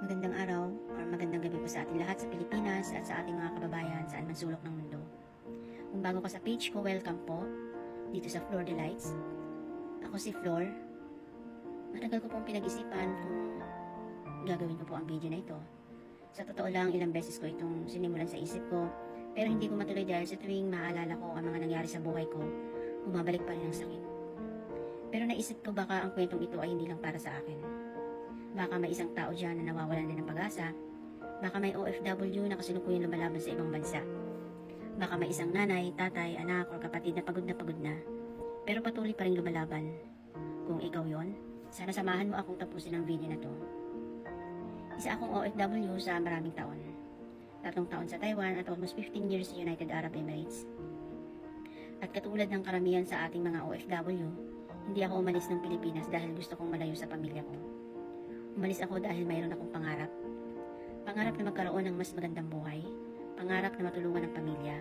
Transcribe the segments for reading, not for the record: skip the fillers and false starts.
Magandang araw or magandang gabi po sa ating lahat sa Pilipinas at sa ating mga kababayan saan man sulok ng mundo. Kung bago ka sa page ko, welcome po dito sa Flor Delights. Ako si Flor. Matagal ko pong pinag-isipan kung gagawin ko po ang video na ito. Sa totoo lang, ilang beses ko itong sinimulan sa isip ko, pero hindi ko matuloy dahil sa tuwing maaalala ko ang mga nangyari sa buhay ko, bumabalik pa rin ang sakit. Pero naisip ko baka ang kwentong ito ay hindi lang para sa akin. Baka may isang tao dyan na nawawalan din ng pag-asa. Baka may OFW na kasalukuyang lumalaban sa ibang bansa. Baka may isang nanay, tatay, anak, o kapatid na pagod na, pero patuloy pa rin lumalaban. Kung ikaw yon, sana samahan mo akong tapusin ang video na to. Isa akong OFW sa maraming taon. 3 taon sa Taiwan at almost 15 years sa United Arab Emirates. At katulad ng karamihan sa ating mga OFW, hindi ako umalis ng Pilipinas dahil gusto kong malayo sa pamilya ko. Umalis ako dahil mayroon akong pangarap. Pangarap na magkaroon ng mas magandang buhay. Pangarap na matulungan ang pamilya.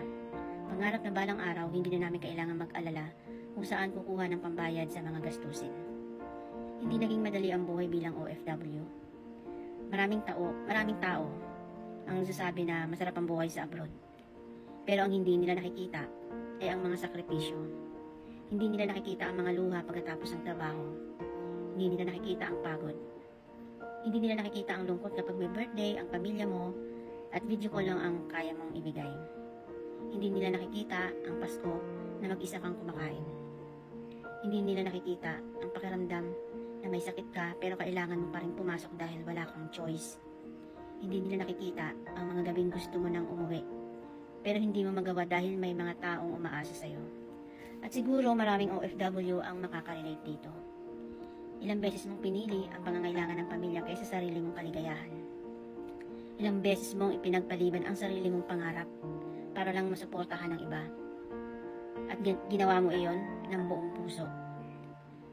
Pangarap na balang araw hindi na namin kailangan mag-alala kung saan kukuha ng pambayad sa mga gastusin. Hindi naging madali ang buhay bilang OFW. Maraming tao ang nagsasabi na masarap ang buhay sa abroad. Pero ang hindi nila nakikita ay ang mga sakripisyo. Hindi nila nakikita ang mga luha pagkatapos ng trabaho. Hindi nila nakikita ang pagod. Hindi nila nakikita ang lungkot kapag may birthday, ang pamilya mo, at video call lang ang kaya mong ibigay. Hindi nila nakikita ang Pasko na mag-isa kang kumakain. Hindi nila nakikita ang pakiramdam na may sakit ka pero kailangan mo pa rin pumasok dahil wala kang choice. Hindi nila nakikita ang mga gabing gusto mo nang umuwi pero hindi mo magawa dahil may mga taong umaasa sa'yo. At siguro maraming OFW ang makaka-relate dito. Ilang beses mong pinili ang pangangailangan ng pamilya kaysa sarili mong kaligayahan. Ilang beses mong ipinagpaliban ang sarili mong pangarap para lang masuportahan ng iba. At ginawa mo iyon ng buong puso.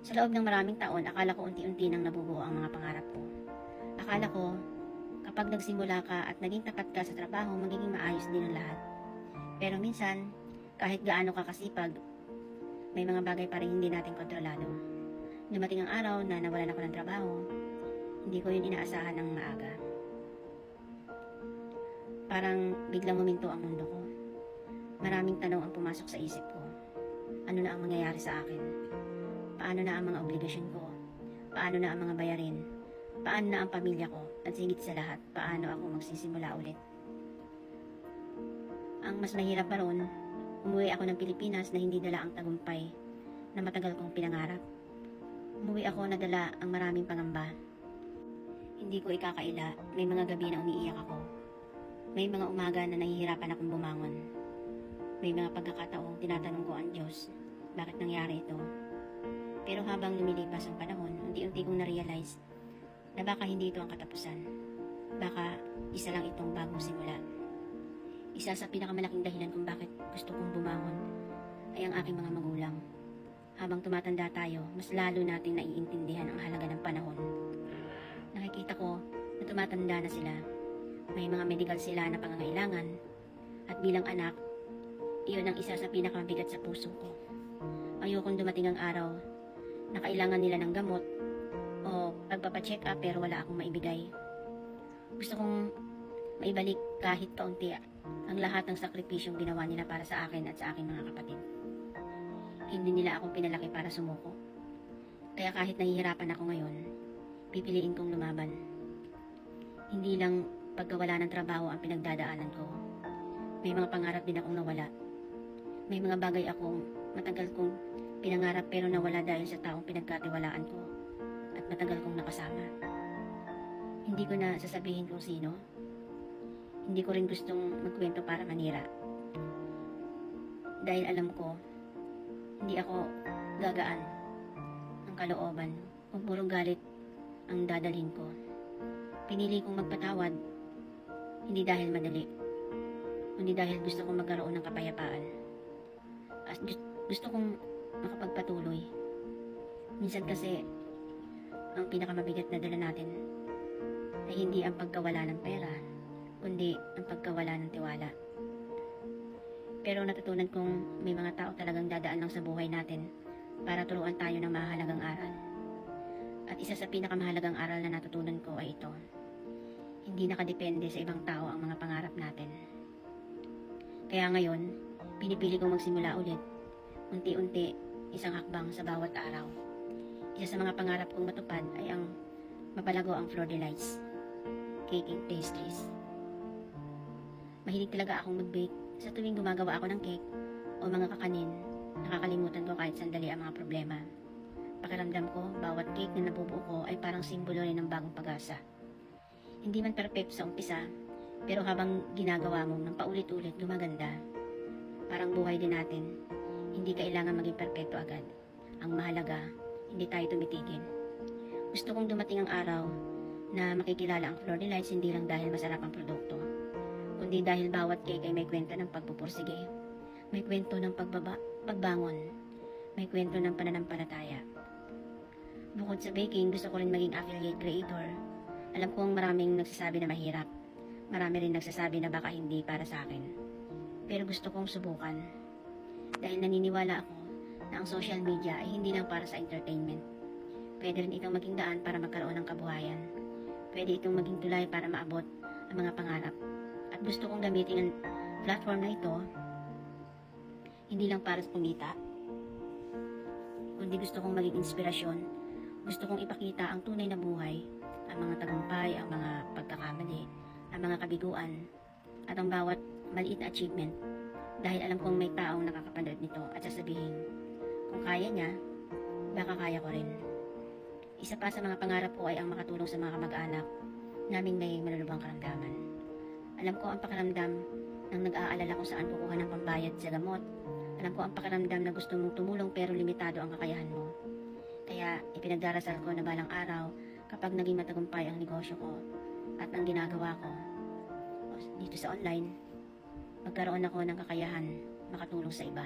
Sa loob ng maraming taon, akala ko unti-unti nang nabubuo ang mga pangarap ko. Akala ko, kapag nagsimula ka at naging tapat ka sa trabaho, magiging maayos din ang lahat. Pero minsan, kahit gaano ka kasipag, may mga bagay pa rin hindi natin kontrolado. Dumating ang araw na nawalan ako ng trabaho, hindi ko yun inaasahan ng maaga. Parang biglang huminto ang mundo ko. Maraming tanong ang pumasok sa isip ko. Ano na ang mangyayari sa akin? Paano na ang mga obligasyon ko? Paano na ang mga bayarin? Paano na ang pamilya ko? At higit sa lahat, paano ako magsisimula ulit? Ang mas mahirap pa ron, umuwi ako ng Pilipinas na hindi dala ang tagumpay na matagal kong pinangarap. Umuwi ako na dala ang maraming pangamba. Hindi ko ikakaila, may mga gabi na umiiyak ako. May mga umaga na nahihirapan akong bumangon. May mga pagkakataong tinatanong ko ang Diyos, bakit nangyari ito? Pero habang lumilipas ang panahon, unti-unti kong na-realize na baka hindi ito ang katapusan. Baka isa lang itong bagong simula. Isa sa pinakamalaking dahilan kung bakit gusto kong bumangon ay ang aking mga magulang. Habang tumatanda tayo, mas lalo nating naiintindihan ang halaga ng panahon. Nakikita ko na tumatanda na sila. May mga medical sila na pangangailangan. At bilang anak, iyon ang isa sa pinakamabigat sa puso ko. Ayokong dumating ang araw na kailangan nila ng gamot o pagpapacheck up pero wala akong maibigay. Gusto kong maibalik kahit kaunti ang lahat ng sakripisyong ginawa nila para sa akin at sa aking mga kapatid. Hindi nila ako pinalaki para sumuko. Kaya kahit nahihirapan ako ngayon, pipiliin kong lumaban. Hindi lang pagkawala ng trabaho ang pinagdadaanan ko. May mga pangarap din akong nawala. May mga bagay akong matagal kong pinangarap pero nawala dahil sa taong pinagkatiwalaan ko at matagal kong nakasama. Hindi ko na sasabihin kung sino. Hindi ko rin gustong magkwento para manira. Dahil alam ko, hindi ako gagaan ang kalooban kung puro galit ang dadalhin ko. Pinili kong magpatawad, hindi dahil madali, kundi dahil gusto kong magkaroon ng kapayapaan. At gusto kong makapagpatuloy. Minsan kasi, ang pinakamabigat na dala natin ay hindi ang pagkawala ng pera, kundi ang pagkawala ng tiwala. Pero natutunan kong may mga tao talagang dadaan lang sa buhay natin para turuan tayo ng mahalagang aral. At isa sa pinakamahalagang aral na natutunan ko ay ito. Hindi nakadepende sa ibang tao ang mga pangarap natin. Kaya ngayon, pinipili kong magsimula ulit. Unti-unti, isang hakbang sa bawat araw. Isa sa mga pangarap kong matupad ay ang mapalago ang Flor Delights, cake and pastries. Mahilig talaga akong mag-bake. Sa tuwing gumagawa ako ng cake o mga kakanin, nakakalimutan ko kahit sandali ang mga problema. Pakiramdam ko, bawat cake na nabubuo ko ay parang simbolo rin ng bagong pag-asa. Hindi man perfect sa umpisa, pero habang ginagawa mo ng paulit-ulit, gumaganda. Parang buhay din natin, hindi kailangan maging perfecto agad. Ang mahalaga, hindi tayo tumitigil. Gusto kong dumating ang araw na makikilala ang Flor Delights hindi lang dahil masarap ang produkto, kundi dahil bawat cake ay may kwento ng pagpupursige, may kwento ng pagbangon, may kwento ng pananampalataya. Bukod sa baking, gusto ko rin maging affiliate creator. Alam kong maraming nagsasabi na mahirap. Marami rin nagsasabi na baka hindi para sa akin. Pero gusto kong subukan. Dahil naniniwala ako na ang social media ay hindi lang para sa entertainment. Pwede rin itong maging daan para magkaroon ng kabuhayan. Pwede itong maging tulay para maabot ang mga pangarap. At gusto kong gamitin ang platform na ito hindi lang para sa kumita, kundi gusto kong maging inspirasyon. Gusto kong ipakita ang tunay na buhay, ang mga tagumpay, ang mga pagkakamali, ang mga kabiguan, at ang bawat maliit na achievement. Dahil alam kong may taong nakakapanood nito at sasabihin, kung kaya niya, baka kaya ko rin. Isa pa sa mga pangarap ko ay ang makatulong sa mga kamag-anak naming may malulubhang karamdaman. Alam ko ang pakiramdam ng nag-aalala kung saan kukuha ng pambayad sa gamot. Alam ko ang pakiramdam na gusto mong tumulong pero limitado ang kakayahan mo. Kaya ipinagdarasal ko na balang araw kapag naging matagumpay ang negosyo ko at ang ginagawa ko dito sa online, magkaroon ako ng kakayahan makatulong sa iba.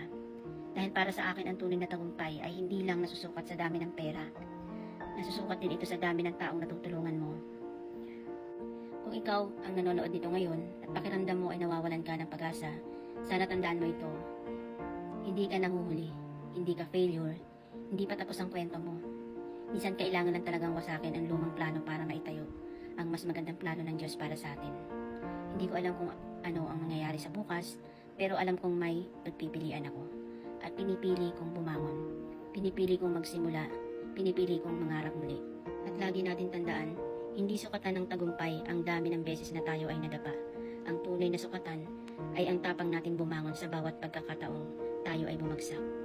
Dahil para sa akin ang tunay na tagumpay ay hindi lang nasusukat sa dami ng pera. Nasusukat din ito sa dami ng taong natutulungan mo. Kung ikaw ang nanonood nito ngayon at pakiramdam mo ay nawawalan ka ng pag-asa, sana tandaan mo ito. Hindi ka nanguhuli, hindi ka failure, hindi pa tapos ang kwento mo. Minsan kailangan lang talagang wasakin ang lumang plano para maitayo ang mas magandang plano ng Diyos para sa atin. Hindi ko alam kung ano ang mangyayari sa bukas, pero alam kong may pagpipilian ako. At pinipili kong bumangon, pinipili kong magsimula, pinipili kong mangarap muli. At lagi natin tandaan, hindi sukatan ng tagumpay ang dami ng beses na tayo ay nadapa. Ang tunay na sukatan ay ang tapang natin bumangon sa bawat pagkakataong tayo ay bumagsak.